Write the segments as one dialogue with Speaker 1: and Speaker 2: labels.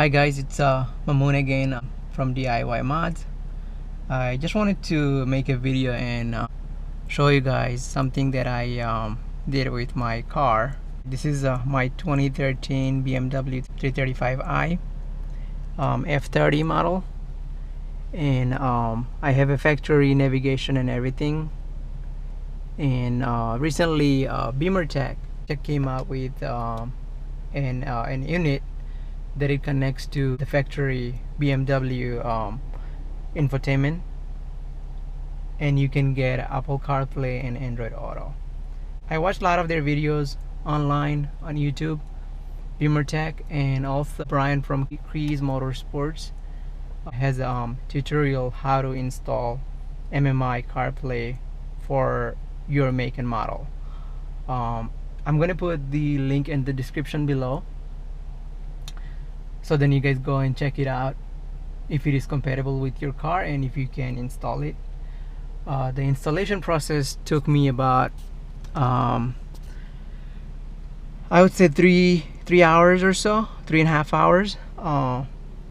Speaker 1: Hi guys, it's Mamoon again from DIY Mods. I just wanted to make a video and show you guys something that I did with my car. This is my 2013 BMW 335i F30 model, and I have a factory navigation and everything. And recently Bimmertech came out with an unit that it connects to the factory BMW infotainment, and you can get Apple CarPlay and Android Auto. I watched a lot of their videos online on YouTube, Bimmertech, and also Brian from Kiesmotorsports has a tutorial how to install MMI CarPlay for your make and model. I'm gonna put the link in the description below, so then you guys go and check it out if it is compatible with your car and if you can install it. The installation process took me about I would say three hours or so, 3.5 hours,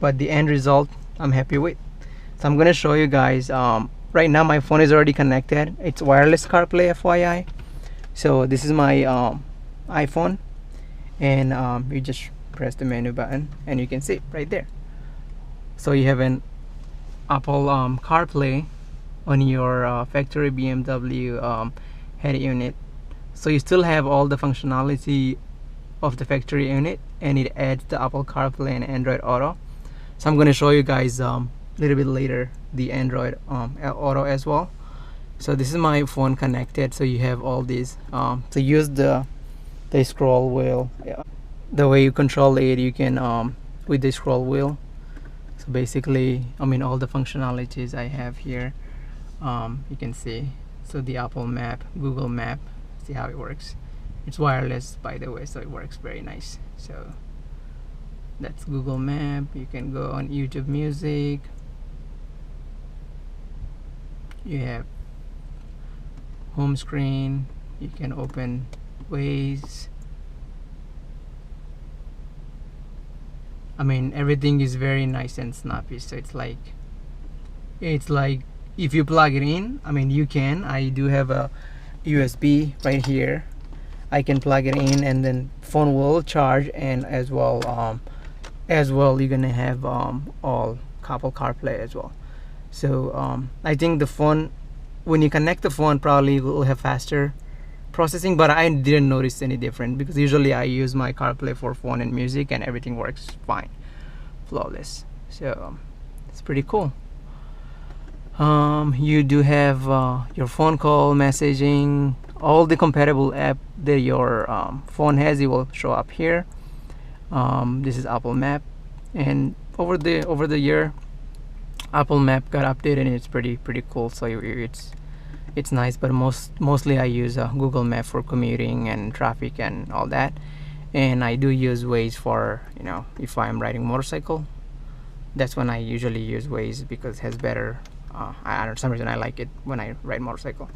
Speaker 1: but the end result I'm happy with. So I'm gonna show you guys. Right now my phone is already connected. It's wireless CarPlay, FYI. So this is my iPhone, and you just press the menu button and you can see it right there. So you have an Apple CarPlay on your factory BMW head unit. So you still have all the functionality of the factory unit, and it adds the Apple CarPlay and Android Auto. So I'm going to show you guys a little bit later the Android Auto as well. So this is my phone connected, so you have all these. To use the scroll wheel, the way you control it, you can with the scroll wheel. So basically, I mean, all the functionalities I have here, you can see. So the Apple Map, Google Map, see how it works. It's wireless, by the way, so it works very nice. So that's Google Map. You can go on YouTube Music. You have home screen. You can open Waze. I mean, everything is very nice and snappy. So it's like if you plug it in, I mean, you can. I do have a USB right here. I can plug it in, and then phone will charge, and as well you're gonna have all Apple CarPlay as well. So I think the phone, when you connect the phone, probably will have faster processing, but I didn't notice any different because usually I use my CarPlay for phone and music and everything works fine, flawless. So it's pretty cool. You do have your phone call, messaging, all the compatible app that your phone has. It will show up here. This is Apple Map, and over the year Apple Map got updated and it's pretty cool. So it's nice, but mostly I use Google Map for commuting and traffic and all that, and I do use Waze for, you know, if I'm riding motorcycle. That's when I usually use Waze because it has better for some reason I like it when I ride motorcycle.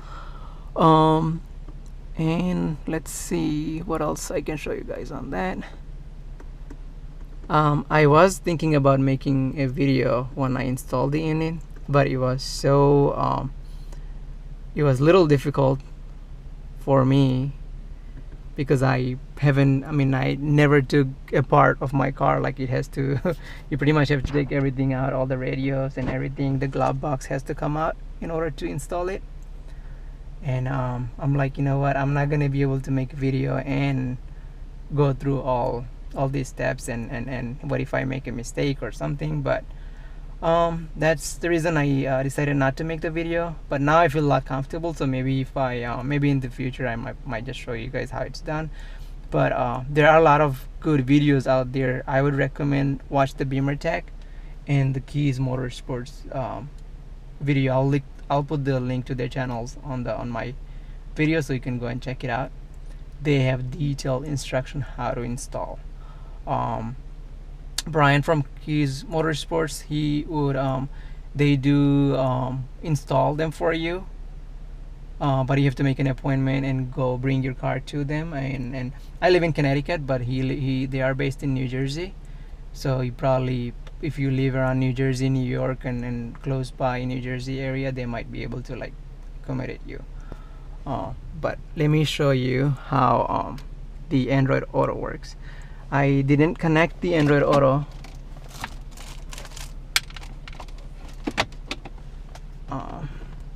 Speaker 1: And let's see what else I can show you guys on that. I was thinking about making a video when I installed the unit, but it was so it was a little difficult for me because I never took a part of my car. Like, it has to you pretty much have to take everything out, all the radios and everything. The glove box has to come out in order to install it. And I'm like, you know what, I'm not gonna be able to make a video and go through all these steps, and what if I make a mistake or something. But that's the reason I decided not to make the video. But now I feel a lot comfortable, so maybe if I maybe in the future I might just show you guys how it's done. But there are a lot of good videos out there. I would recommend watch the Bimmertech and the kiesmotorsports video. I'll put the link to their channels on my video, so you can go and check it out. They have detailed instruction how to install. Brian from Kiesmotorsports, he would they do install them for you, but you have to make an appointment and go bring your car to them. And I live in Connecticut, but they are based in New Jersey, So you probably, if you live around New Jersey, New York, and close by New Jersey area, they might be able to like accommodate you. But let me show you how the Android Auto works. I didn't connect the Android Auto.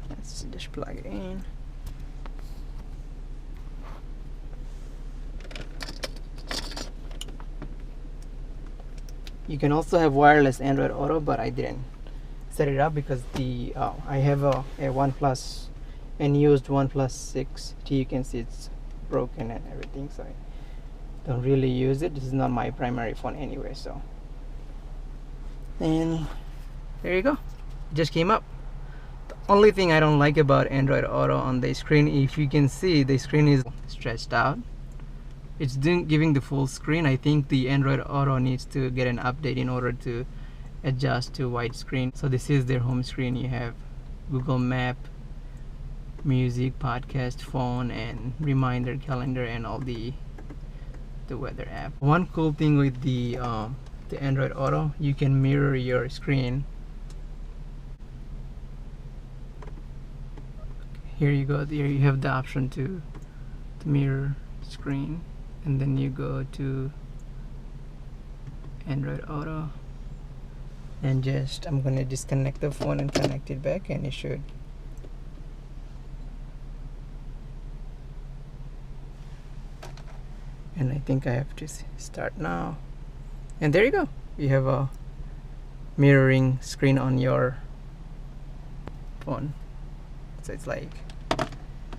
Speaker 1: Let's just plug it in. You can also have wireless Android Auto, but I didn't set it up because the I have a OnePlus and used OnePlus 6T. You can see it's broken and everything, so I don't really use it. This is not my primary phone anyway, so. And there you go, it just came up. The only thing I don't like about Android Auto on the screen, if you can see, the screen is stretched out. It's giving the full screen. I think the Android Auto needs to get an update in order to adjust to widescreen. So this is their home screen. You have Google Map, music, podcast, phone, and reminder, calendar, and all the weather app. One cool thing with the Android Auto, you can mirror your screen. Here you go. Here you have the option to mirror screen, and then you go to Android Auto, and just I'm gonna disconnect the phone and connect it back, and it should. And I think I have to start now, and there you go. You have a mirroring screen on your phone, so it's like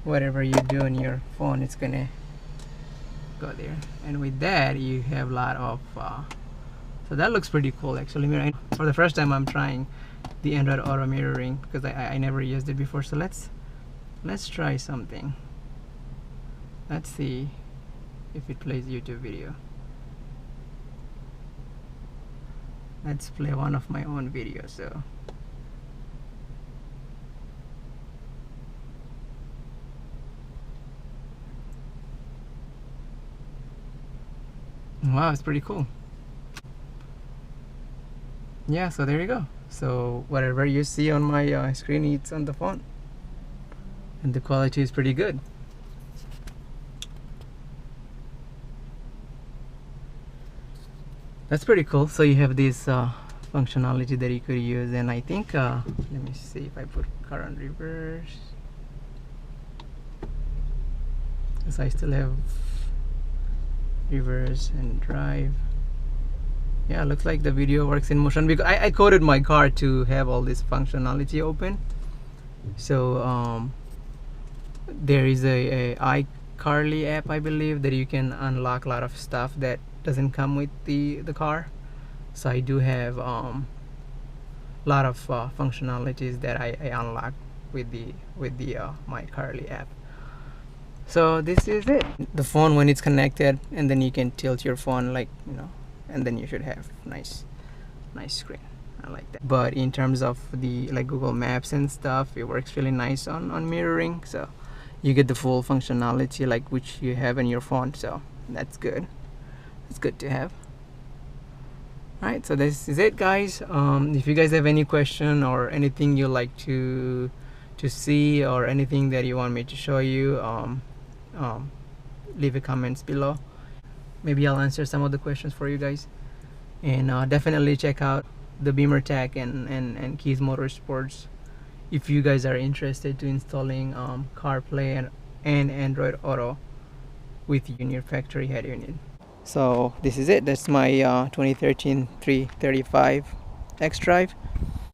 Speaker 1: whatever you do on your phone, it's gonna go there. And with that, you have a lot of so that looks pretty cool actually. For the first time I'm trying the Android Auto mirroring because I never used it before. So let's try something. Let's see if it plays YouTube video. Let's play one of my own videos. So wow, it's pretty cool. Yeah, so there you go. So whatever you see on my screen, it's on the phone, and the quality is pretty good. That's pretty cool. So you have this functionality that you could use, and I think let me see if I put car on reverse, because I still have reverse and drive. Yeah, looks like the video works in motion because I coded my car to have all this functionality open. So there is a iCarly app, I believe, that you can unlock a lot of stuff that doesn't come with the car. So I do have a lot of functionalities that I unlocked with the my CarPlay app. So this is it. The phone, when it's connected, and then you can tilt your phone, like, you know, and then you should have nice screen. I like that. But in terms of the like Google Maps and stuff, it works really nice on mirroring. So you get the full functionality like which you have in your phone. So that's good. It's good to have. Alright, so this is it, guys. If you guys have any question or anything you like to see, or anything that you want me to show you, leave a comments below. Maybe I'll answer some of the questions for you guys. And definitely check out the Bimmertech and Kies Motorsports if you guys are interested to installing CarPlay and Android Auto with your factory head unit. So this is it. That's my 2013 335 X Drive.